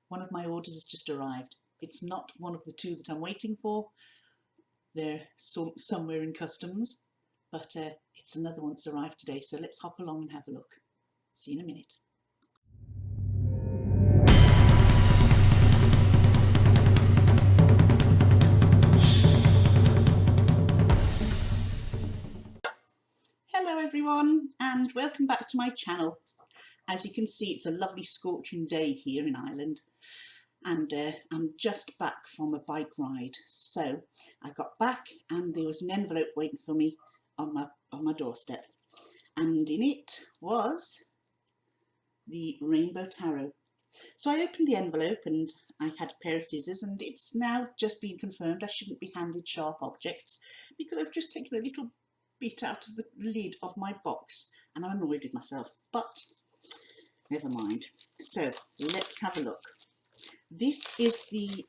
One of my orders has just arrived. It's not one of the two that I'm waiting for. They're somewhere in customs, but it's another one that's arrived today. So let's hop along and have a look. See you in a minute. Hello everyone, and welcome back to my channel. As you can see, it's a lovely scorching day here in Ireland, and I'm just back from a bike ride. So I got back and there was an envelope waiting for me on my doorstep, and in it was the Rainbow Tarot. So I opened the envelope and I had a pair of scissors, and it's now just been confirmed I shouldn't be handed sharp objects because I've just taken a little bit out of the lid of my box and I'm annoyed with myself, but never mind. So let's have a look. This is the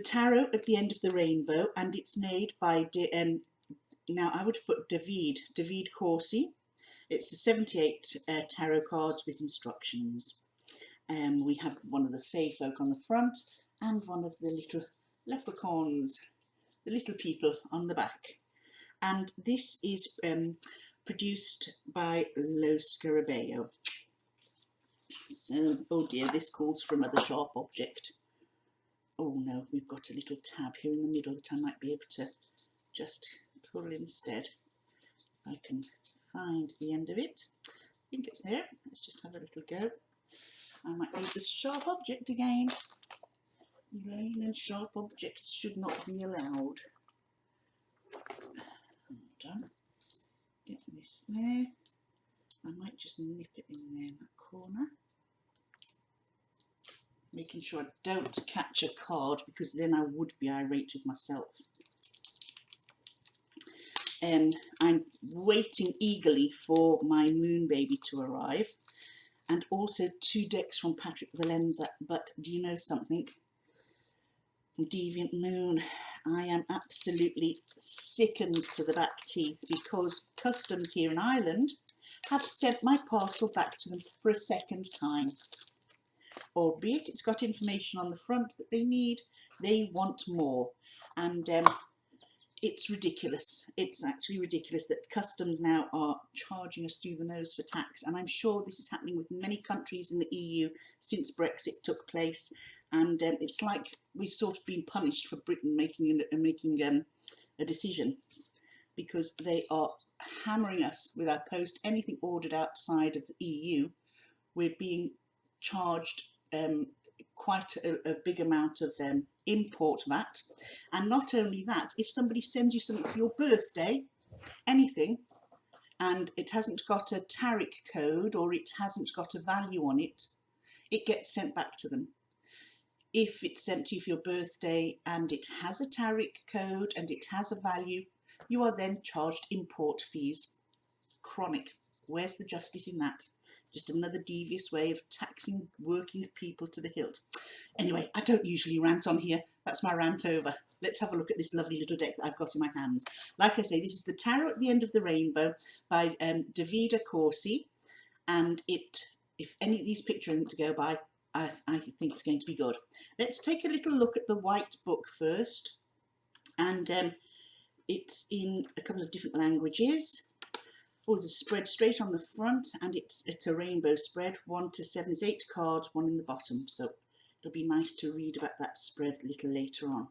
tarot at the end of the rainbow, and it's made by now I would put David Corsi. It's the 78 tarot cards with instructions. We have one of the Fae folk on the front and one of the little leprechauns, the little people, on the back. And this is produced by Lo Scarabeo. So, oh dear, this calls for another sharp object. Oh no, we've got a little tab here in the middle that I might be able to just pull instead. I can find the end of it. I think it's there. Let's just have a little go. I might need this sharp object again. Plain and sharp objects should not be allowed. Hold on. Get this there. I might just nip it in there in that corner. Making sure I don't catch a card, because then I would be irate with myself. I'm waiting eagerly for my moon baby to arrive, and also 2 decks from Patrick Valenza. But do you know something? Deviant Moon, I am absolutely sickened to the back teeth because customs here in Ireland have sent my parcel back to them for a second time. Albeit it's got information on the front that they need, they want more. And it's ridiculous. It's actually ridiculous that customs now are charging us through the nose for tax. And I'm sure this is happening with many countries in the EU since Brexit took place. And it's like we've sort of been punished for Britain making a decision, because they are hammering us with our post. Anything ordered outside of the EU, we're being charged quite a big amount of import VAT. And not only that, if somebody sends you something for your birthday, anything, and it hasn't got a tariff code or it hasn't got a value on it, it gets sent back to them. If it's sent to you for your birthday and it has a tariff code and it has a value, you are then charged import fees. Chronic. Where's the justice in that? Just another devious way of taxing working people to the hilt. Anyway, I don't usually rant on here. That's my rant over. Let's have a look at this lovely little deck that I've got in my hand. Like I say, this is the Tarot at the End of the Rainbow by David Corsi. And if any of these pictures are anything to go by, I think it's going to be good. Let's take a little look at the white book first. And it's in a couple of different languages. Oh, there's a spread straight on the front, and it's a rainbow spread, 1 to 7. There's 8 cards, 1 in the bottom, so it'll be nice to read about that spread a little later on.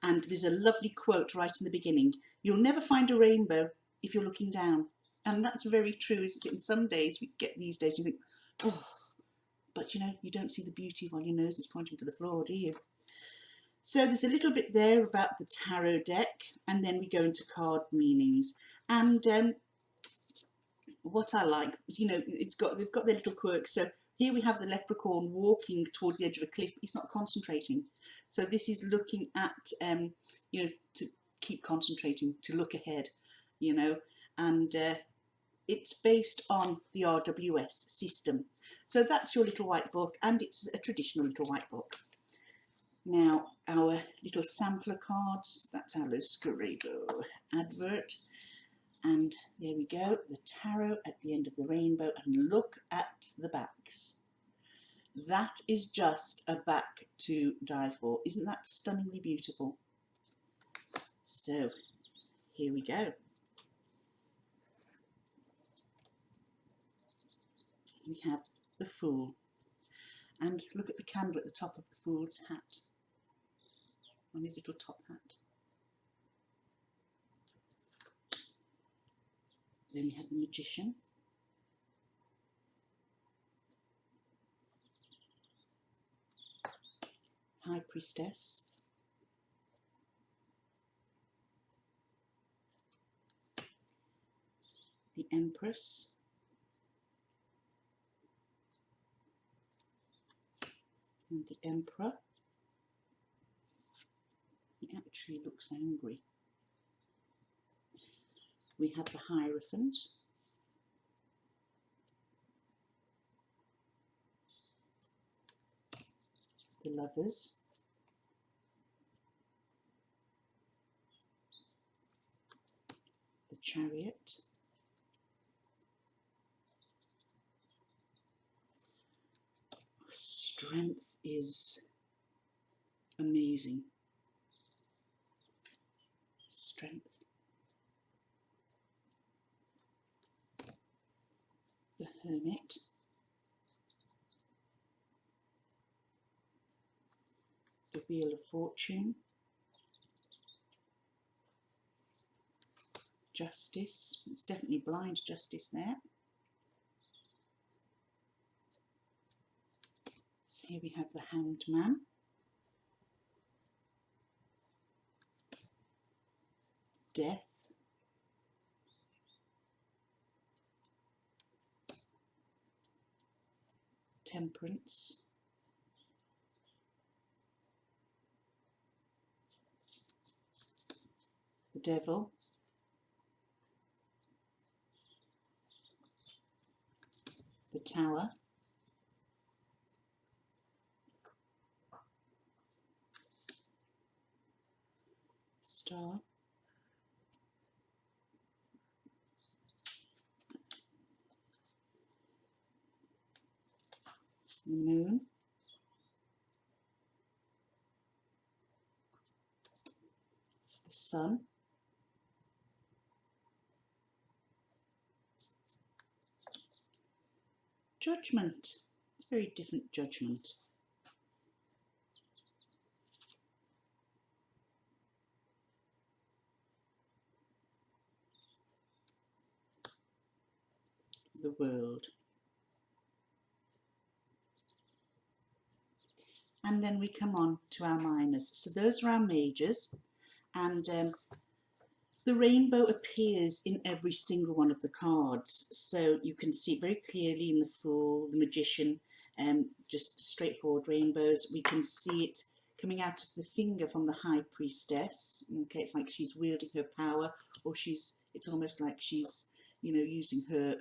And there's a lovely quote right in the beginning: "You'll never find a rainbow if you're looking down." And that's very true, isn't it? And some days we get these days, you think, oh, but you know, you don't see the beauty while your nose is pointing to the floor, do you? So there's a little bit there about the tarot deck, and then we go into card meanings. And what I like is, you know, they've got their little quirks. So here we have the leprechaun walking towards the edge of a cliff. He's not concentrating. So this is looking at, you know, to keep concentrating, to look ahead, you know, and it's based on the RWS system. So that's your little white book, and it's a traditional little white book. Now, our little sampler cards, that's our Lo Scarabeo advert. And there we go, the tarot at the end of the rainbow, and look at the backs. That is just a back to die for. Isn't that stunningly beautiful? So here we go. We have the Fool. And look at the candle at the top of the Fool's hat, on his little top hat. Then we have the Magician. High Priestess. The Empress. And the Emperor. He actually looks angry. We have the Hierophant. The Lovers. The Chariot. Strength is amazing. Strength. The Hermit. The Wheel of Fortune. Justice. It's definitely blind justice there. So here we have the Hanged Man. Death. Temperance. The Devil. The Tower. Star. The Moon. The Sun. Judgment. It's a very different judgment. The World. And then we come on to our minors. So those are our majors, and the rainbow appears in every single one of the cards. So you can see it very clearly in the Fool, the Magician, just straightforward rainbows. We can see it coming out of the finger from the High Priestess. Okay, it's like she's wielding her power, or it's almost like she's, you know, using her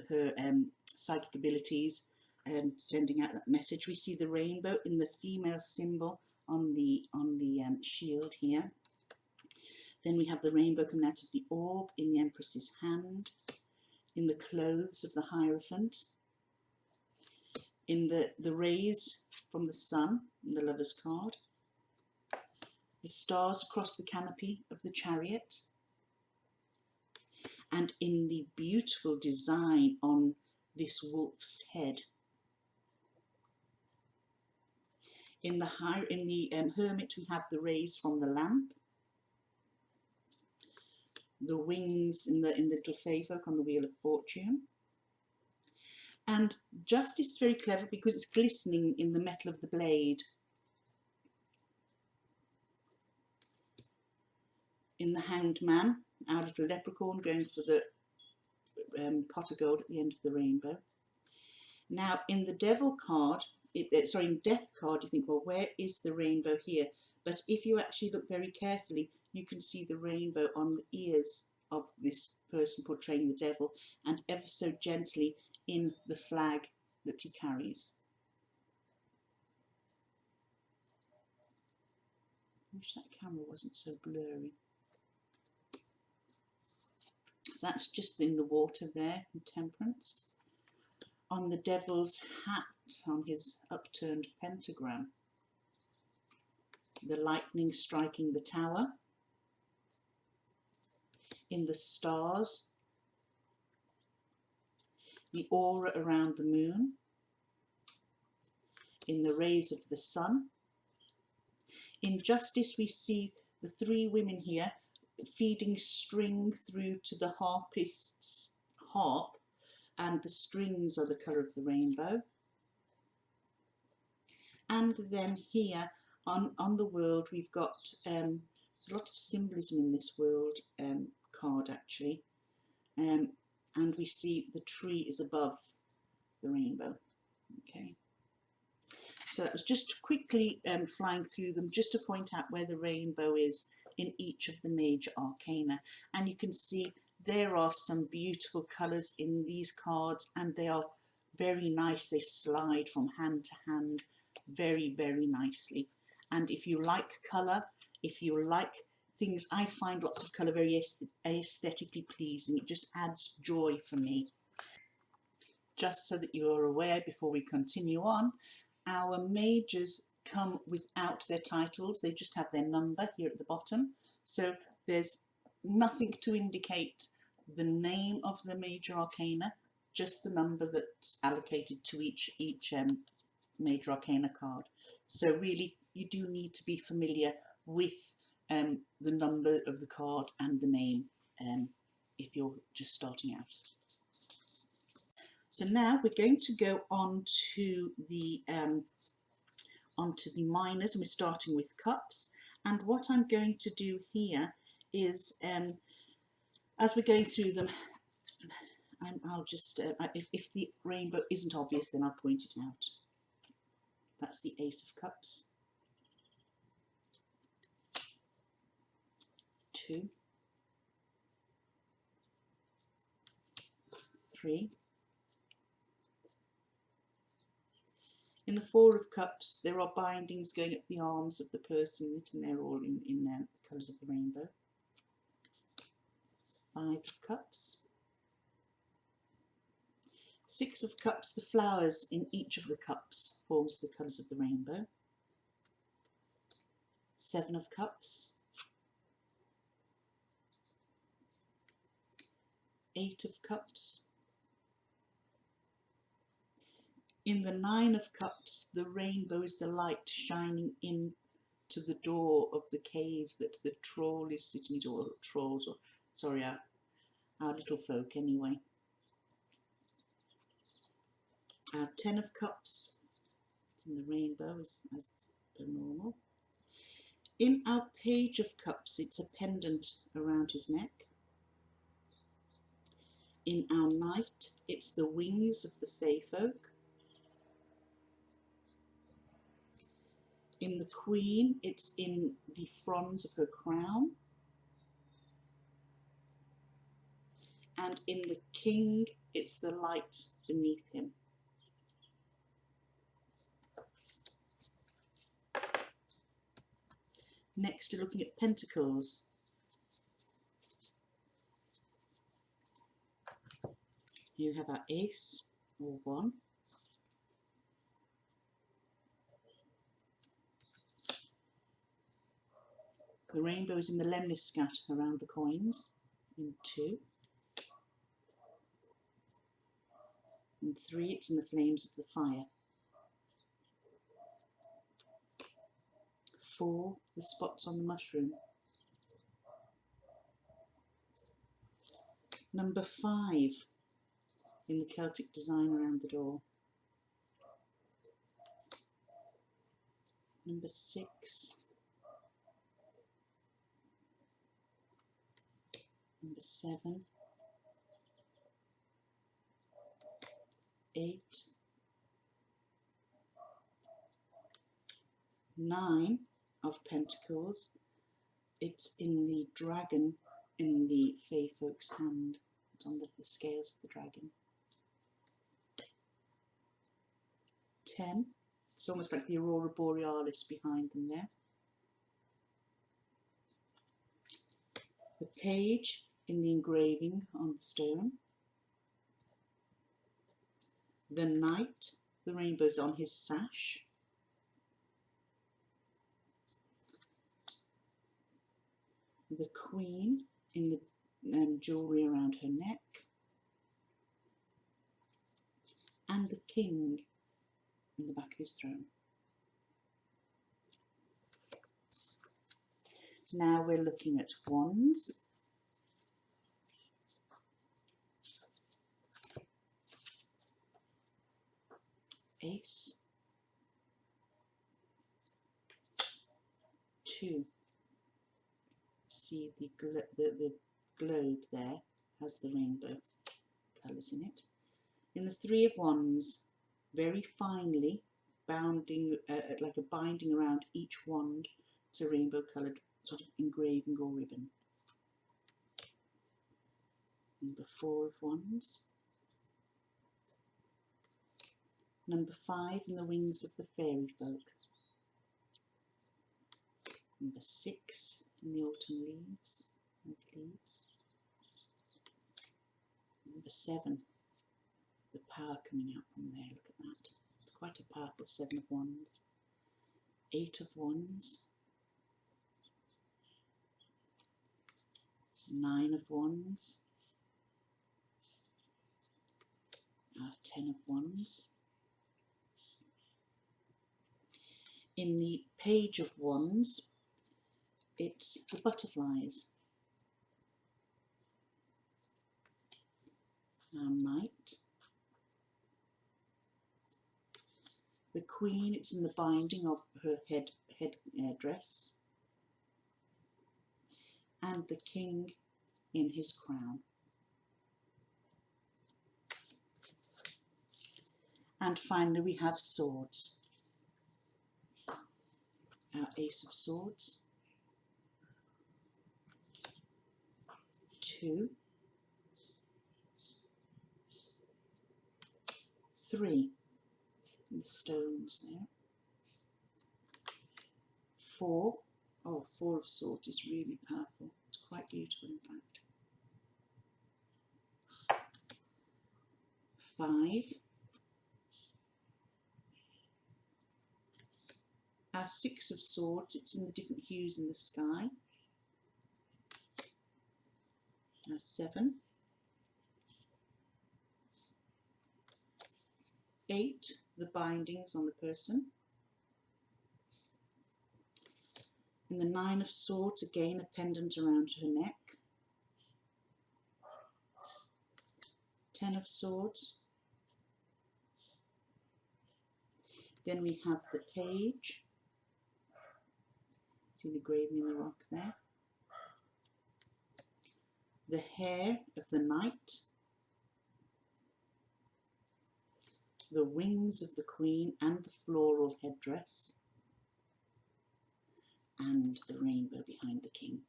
psychic abilities and sending out that message. We see the rainbow in the female symbol on the shield here. Then we have the rainbow coming out of the orb in the Empress's hand, in the clothes of the Hierophant, in the rays from the sun in the Lover's card, the stars across the canopy of the Chariot, and in the beautiful design on this wolf's head. In the Hermit, we have the rays from the lamp, the wings in the little fey folk on the Wheel of Fortune. And Justice is very clever because it's glistening in the metal of the blade. In the Hanged Man, our little leprechaun going for the pot of gold at the end of the rainbow. Now in the Devil card, in Death card, you think, well, where is the rainbow here? But if you actually look very carefully, you can see the rainbow on the ears of this person portraying the devil, and ever so gently in the flag that he carries. I wish that camera wasn't so blurry. So that's just in the water there, in Temperance. On the devil's hat on his upturned pentagram, the lightning striking the tower, in the stars, the aura around the moon, in the rays of the sun. In justice, we see the three women here feeding string through to the harpist's harp, and the strings are the colour of the rainbow. And then here on the world, we've got there's a lot of symbolism in this world card actually, and we see the tree is above the rainbow. Okay, so that was just quickly flying through them just to point out where the rainbow is in each of the major arcana. And you can see there are some beautiful colours in these cards, and they are very nice. They slide from hand to hand very, very nicely. And if you like colour, if you like things, I find lots of colour very aesthetically pleasing. It just adds joy for me. Just so that you are aware before we continue on, our majors come without their titles. They just have their number here at the bottom. So there's nothing to indicate the name of the major arcana, just the number that's allocated to each major arcana card. So really you do need to be familiar with the number of the card and the name if you're just starting out. So now we're going to go on to the minors, and we're starting with cups. And what I'm going to do here is, as we're going through them, I'll just, if the rainbow isn't obvious, then I'll point it out. That's the Ace of Cups, 2, 3. In the Four of Cups, there are bindings going up the arms of the person, and they're all in the colours of the rainbow. 5 of Cups. 6 of Cups, the flowers in each of the cups forms the colours of the rainbow. 7 of Cups. 8 of Cups. In the 9 of Cups, the rainbow is the light shining in to the door of the cave that the troll is sitting in, or trolls, or sorry, our little folk anyway. Our 10 of Cups, it's in the rainbow as per normal. In our Page of Cups, it's a pendant around his neck. In our Knight, it's the wings of the Fae folk. In the Queen, it's in the fronds of her crown. And in the King, it's the light beneath him. Next, we're looking at Pentacles. Here we have our Ace, or 1. The rainbow is in the lemniscat around the coins, in 2. In 3, it's in the flames of the fire. 4, the spots on the mushroom. Number 5, in the Celtic design around the door. Number 6. Number 7. 8. 9 of Pentacles. It's in the dragon in the Fae folk's hand. It's on the scales of the dragon. 10. It's almost like the Aurora Borealis behind them there. The Page in the engraving on the stone. The Knight The rainbow's on his sash. The Queen in the jewellery around her neck. And the King in the back of his throne. Now we're looking at wands. Ace. 2. See the globe there has the rainbow colours in it. In the 3 of Wands, very finely bounding, like a binding around each wand to rainbow coloured sort of engraving or ribbon. Number 4 of Wands. Number 5 in the wings of the fairy folk. Number 6 in the autumn leaves. Number 7, the power coming out from there, look at that. It's quite a powerful 7 of Wands. 8 of Wands. 9 of Wands. 10 of Wands. In the Page of Wands, it's the butterflies. Our Knight. The Queen, it's in the binding of her head dress. And the King in his crown. And finally we have swords. Our Ace of Swords. 2. 3. And the stones there. 4. Oh, 4 of Swords is really powerful. It's quite beautiful in fact. 5. Our 6 of Swords, it's in the different hues in the sky. Our 7. 8, the bindings on the person. In the 9 of Swords, again a pendant around her neck. 10 of Swords. Then we have the Page. See the graving in the rock there. The hair of the Knight. The wings of the Queen and the floral headdress. And the rainbow behind the King.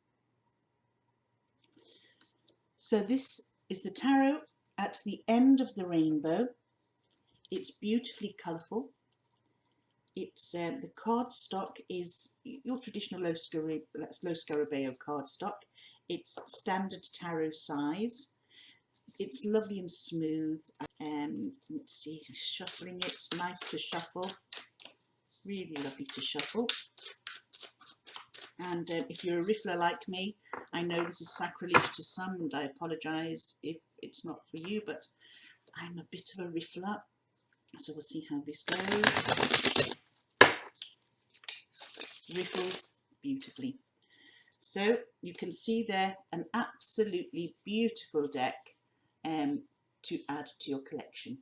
So this is the tarot at the end of the rainbow. It's beautifully colourful. It's the cardstock is your traditional Lo Scarabeo cardstock. It's standard tarot size. It's lovely and smooth. Let's see, shuffling it, nice to shuffle. Really lovely to shuffle. And if you're a riffler like me, I know this is sacrilege to some, and I apologise if it's not for you, but I'm a bit of a riffler. So we'll see how this goes. Riffles beautifully. So you can see there an absolutely beautiful deck to add to your collection.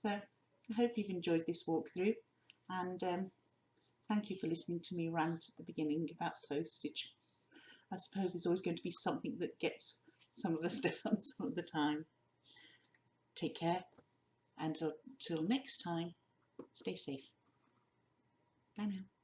So I hope you've enjoyed this walkthrough, and thank you for listening to me rant at the beginning about postage. I suppose there's always going to be something that gets some of us down some of the time. Take care, and until next time, stay safe. Bye now.